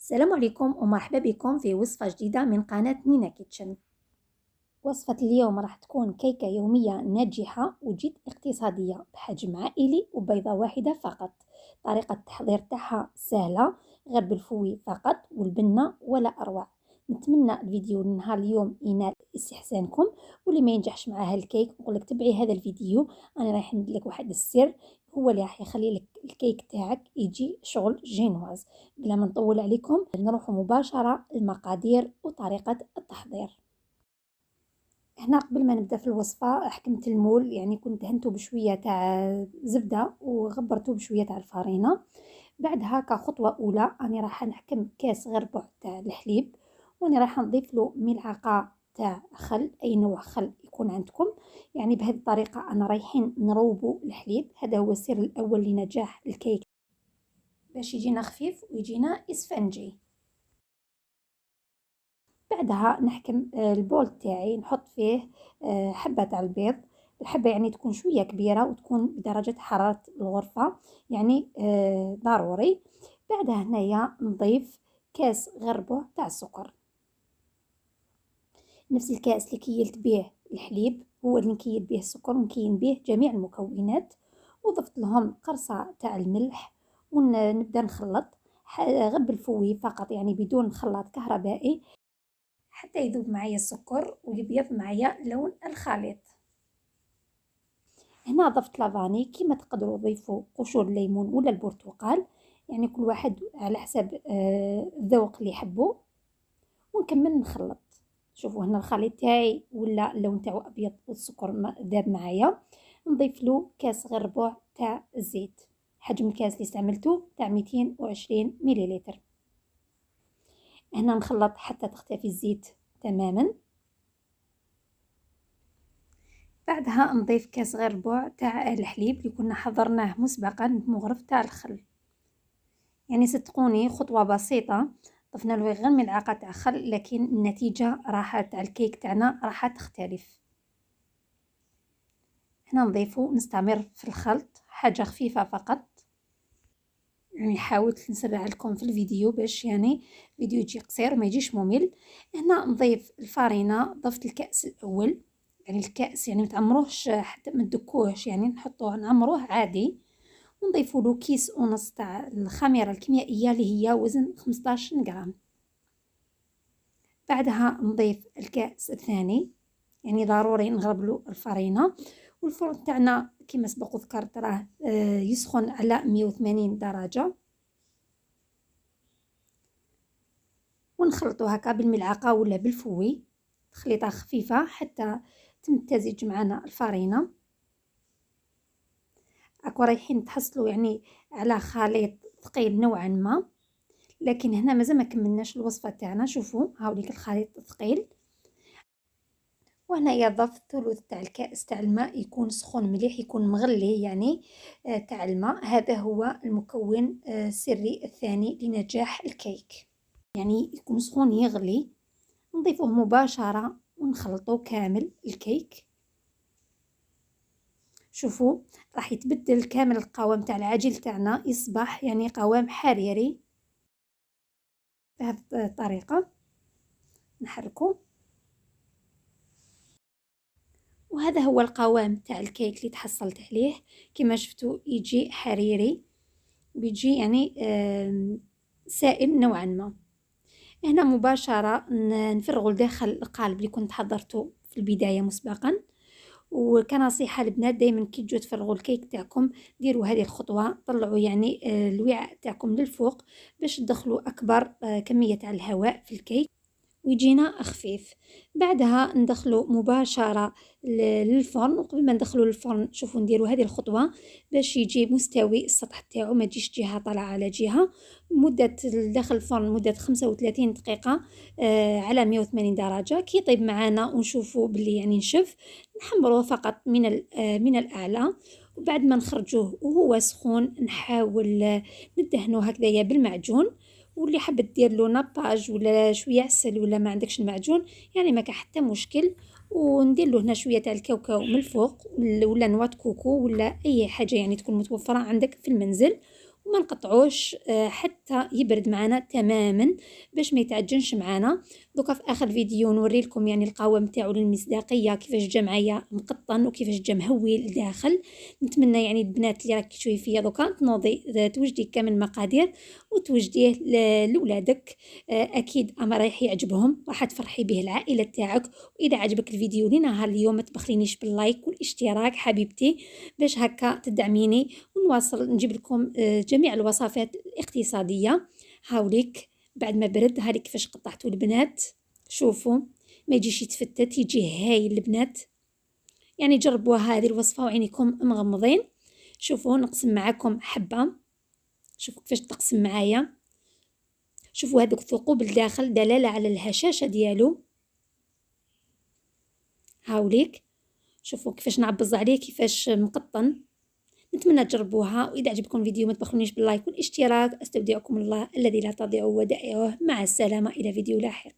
السلام عليكم ومرحبا بكم في وصفة جديدة من قناة نينا كيتشن. وصفة اليوم راح تكون كيكة يومية ناجحة وجد اقتصادية بحجم عائلي وبيضة واحدة فقط. طريقة التحضير تاعها سهلة، غير بالفوي فقط والبنة ولا أروع. نتمنى الفيديو نهار اليوم ينال استحسانكم، واللي ما ينجحش معاه الكيك نقولك تبعي هذا الفيديو. أنا راح ندير لك واحد السر هو اللي راح يخلي لك الكيك تاعك يجي شغل جينواز. بلا ما نطول عليكم نروح مباشرة المقادير وطريقة التحضير. هنا قبل ما نبدا في الوصفه حكمت المول، يعني كنت دهنته بشويه تاع زبده وغبرته بشويه تاع الفرينه. بعدها كخطوه اولى اني راح نحكم كاس غربع تاع الحليب، واني راح نضيف له ملعقه تاع خل، اي نوع خل يكون عندكم. يعني بهذه الطريقه انا رايحين نروبوا الحليب، هذا هو السر الاول لنجاح الكيك باش يجينا خفيف ويجينا اسفنجي. بعدها نحكم البول تاعي نحط فيه حبة تاع البيض. الحبة يعني تكون شوية كبيرة وتكون بدرجة حرارة الغرفة، يعني ضروري. بعدها هنايا نضيف كاس غربة تاع السكر، نفس الكاس اللي كيلت به الحليب هو اللي نكيل به السكر ونكين به جميع المكونات. وضفت لهم قرصة تاع الملح ونبدأ نخلط غير بالفوي فقط، يعني بدون خلاط كهربائي، حتى يذوب معايا السكر ويبيض معايا لون الخليط. هنا ضفت لافاني، كيما تقدروا تضيفوا قشور الليمون ولا البرتقال، يعني كل واحد على حسب الذوق اللي يحبه. ونكمل نخلط. شوفوا هنا الخليط تاعي ولا اللون تاعو ابيض والسكر ذاب معايا. نضيف له كاس غير ربع تاع الزيت، حجم الكاس اللي استعملته تاع 220 مليلتر. هنا نخلط حتى تختفي الزيت تماما. بعدها نضيف كاس غير ربع تاع الحليب اللي كنا حضرناه مسبقا بمغرف تاع الخل. يعني صدقوني خطوة بسيطة، ضفنا له غير ملعقة تاع خل لكن النتيجة راح تاع الكيك تاعنا راح تختلف. هنا نضيفه نستمر في الخلط حاجة خفيفة فقط. يعني حاولت نسرع لكم في الفيديو باش يعني الفيديو يجي قصير وما يجيش ممل. هنا نضيف الفرينة، ضفت الكأس الأول، يعني الكأس يعني متعمروهش حتى ما تدكوهش، يعني نحطوه نعمروه عادي. ونضيفوا له كيس ونص تاع الخميرة الكيميائية اللي هي وزن 15 غرام. بعدها نضيف الكأس الثاني، يعني ضروري نغربلو الفرينة. والفرن تاعنا كما سبق وذكرت راه يسخن على 180 درجة. ونخلطو هكا بالملعقة ولا بالفوي، تخليطة خفيفة حتى تمتزج معنا الفرينة. راكو رايحين تحصلوا يعني على خليط ثقيل نوعا ما، لكن هنا مازال ما كملناش الوصفة تاعنا. شوفوا هاوليك الخليط الثقيل. وهنايا ضفت ثلث تاع الكأس تاع الماء، يكون سخون مليح، يكون مغلي يعني تاع الماء. هذا هو المكون السري الثاني لنجاح الكيك، يعني يكون سخون يغلي. نضيفه مباشرة ونخلطه كامل الكيك. شوفوا راح يتبدل كامل القوام تاع العجين تاعنا، يصبح يعني قوام حريري. بهذه الطريقة نحركه، وهذا هو القوام تاع الكيك اللي تحصلت عليه. كما شفتوا يجي حريري، بيجي يعني سائل نوعا ما. هنا مباشرة نفرغوا لداخل القالب اللي كنت حضرته في البداية مسبقا. وكنصيحة البنات دايما كي تجوا تفرغوا الكيك تاعكم ديروا هذه الخطوة، طلعوا يعني الوعاء تاعكم للفوق باش تدخلوا أكبر كمية تاع الهواء في الكيك ويجينا خفيف. بعدها ندخلو مباشرة للفرن، وقبل ما ندخلو للفرن شوفوا نديروا هذه الخطوة باش يجي مستوي السطح تاعو، ما تجيش جهة طالعة على جهة. مدة داخل الفرن مدة 35 دقيقة على 180 درجة. كي يطيب معانا ونشوفوا بلي يعني نشف، نحمروه فقط من الأعلى. وبعد ما نخرجوه وهو سخون نحاول ندهنه هكذايا بالمعجون. واللي حبت دير له نباج ولا شويه عسل ولا ما عندكش المعجون يعني ما كان حتى مشكل. وندير له هنا شويه تاع الكاوكاو من الفوق ولا نواه كوكو ولا اي حاجه يعني تكون متوفره عندك في المنزل. وما نقطعوش حتى يبرد معنا تماما باش ما يتعجنش معنا. دوكا في اخر فيديو نوري لكم يعني القوام تاعو للمصداقيه كيفاش جا معايا مقطن وكيفاش جا مهوي لداخل. نتمنى يعني البنات اللي راكي تشوفي فيا دوكا تنوضي توجدي كامل المقادير وتوجديه لولادك. اكيد اما رايح يعجبهم، راح تفرحي به العائله تاعك. واذا عجبك الفيديو لنهار اليوم ما تبخلينيش باللايك والاشتراك حبيبتي باش هكا تدعميني ونواصل نجيب لكم جميع الوصفات الاقتصاديه. هاوليك بعد ما برد هذه كيفاش قطعتوا البنات، شوفوا ما يجيش يتفتت، يجي هايل البنات. يعني جربوا هذه الوصفه وعينيكم مغمضين. شوفوا نقسم معكم حبه، شوفوا كيفاش تقسم معايا. شوفوا هذوك الثقوب الداخل دلاله على الهشاشه ديالو. هاوليك شوفوا كيفاش نعبز عليه كيفاش مقطن. نتمنى تجربوها، واذا عجبكم الفيديو ما تبخلونيش باللايك والاشتراك. استودعكم الله الذي لا تضيع ودائعه. مع السلامه الى فيديو لاحق.